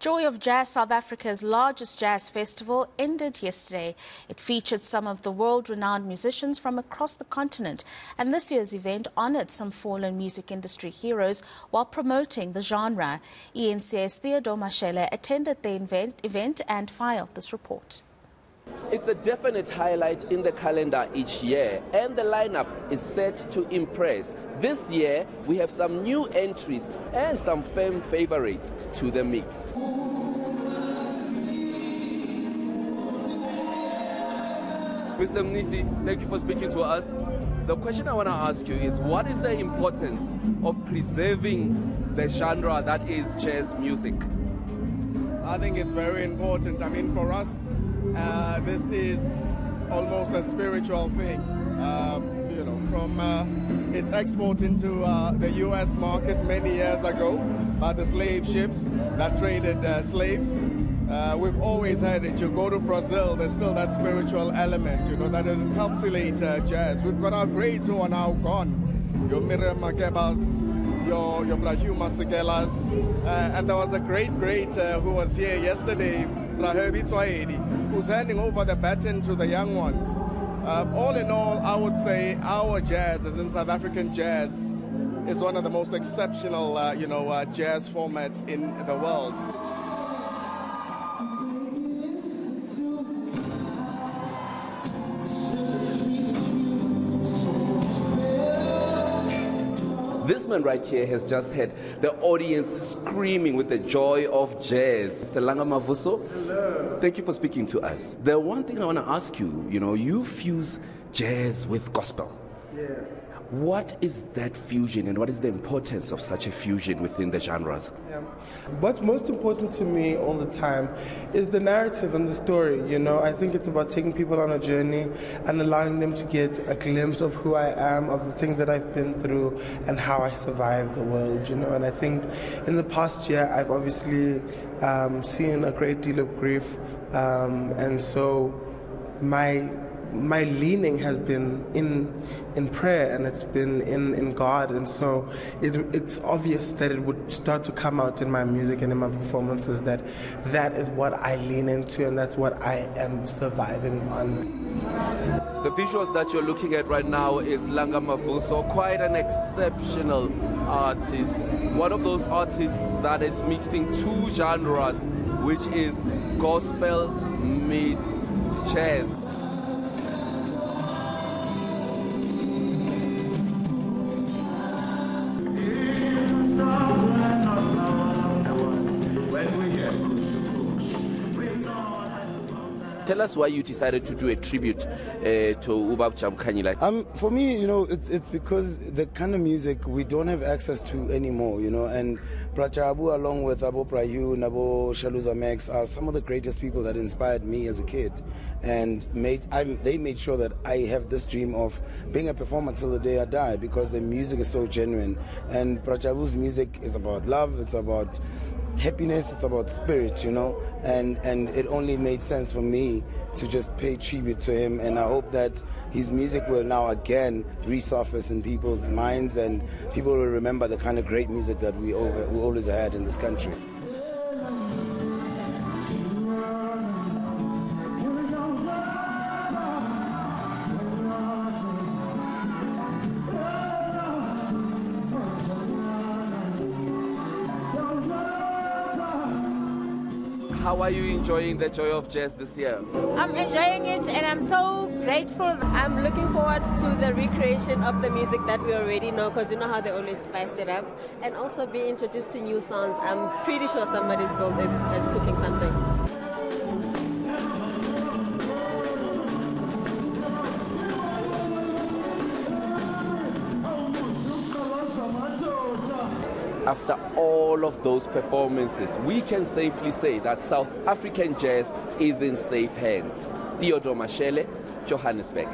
Joy of Jazz, South Africa's largest jazz festival, ended yesterday. It featured some of the world-renowned musicians from across the continent, and this year's event honored some fallen music industry heroes while promoting the genre. eNCA's Theodor Mashele attended the event and filed this report. It's a definite highlight in the calendar each year, and the lineup is set to impress. This year, we have some new entries and some fan favorites to the mix. Mr. Mnisi, thank you for speaking to us. The question I want to ask you is, what is the importance of preserving the genre that is jazz music? I think it's very important. I mean, for us, this is almost a spiritual thing. From its export into the U.S. market many years ago by the slave ships that traded slaves. We've always had it. You go to Brazil, there's still that spiritual element, that encapsulates jazz. We've got our greats who are now gone. Your Miriam Makebas, your Brahim Masekelas, and there was a great who was here yesterday, who's handing over the baton to the young ones. All in all, I would say our jazz, as in South African jazz, is one of the most exceptional, jazz formats in the world. This man right here has just had the audience screaming with the joy of jazz. Mr. Langa Mavuso, hello. Thank you for speaking to us. The one thing I want to ask you, you fuse jazz with gospel. Yes. What is that fusion and what is the importance of such a fusion within the genres? Yeah. What's most important to me all the time is the narrative and the story. I think it's about taking people on a journey and allowing them to get a glimpse of who I am, of the things that I've been through, and how I survived the world. And I think in the past year I've obviously seen a great deal of grief, and so my leaning has been in prayer, and it's been in God, and so it's obvious that it would start to come out in my music and in my performances that is what I lean into, and that's what I am surviving on. The visuals that you're looking at right now is Langa Mavuso, quite an exceptional artist. One of those artists that is mixing two genres, which is gospel meets jazz. Tell us why you decided to do a tribute to Ubab Chamkhanyila. For me, it's because the kind of music we don't have access to anymore, and Prachabu, along with Abo Prayu, Nabo Shaluza Max, are some of the greatest people that inspired me as a kid, and they made sure that I have this dream of being a performer till the day I die, because the music is so genuine, and Prachabu's music is about love, it's about happiness, it's about spirit, and it only made sense for me to just pay tribute to him, and I hope that his music will now again resurface in people's minds, and people will remember the kind of great music that we always had in this country. How are you enjoying the Joy of Jazz this year? I'm enjoying it, and I'm so grateful. I'm looking forward to the recreation of the music that we already know, because you know how they always spice it up, and also be introduced to new songs. I'm pretty sure somebody's built is cooking something. After all of those performances, we can safely say that South African jazz is in safe hands. Theodor Mashele, Johannesburg.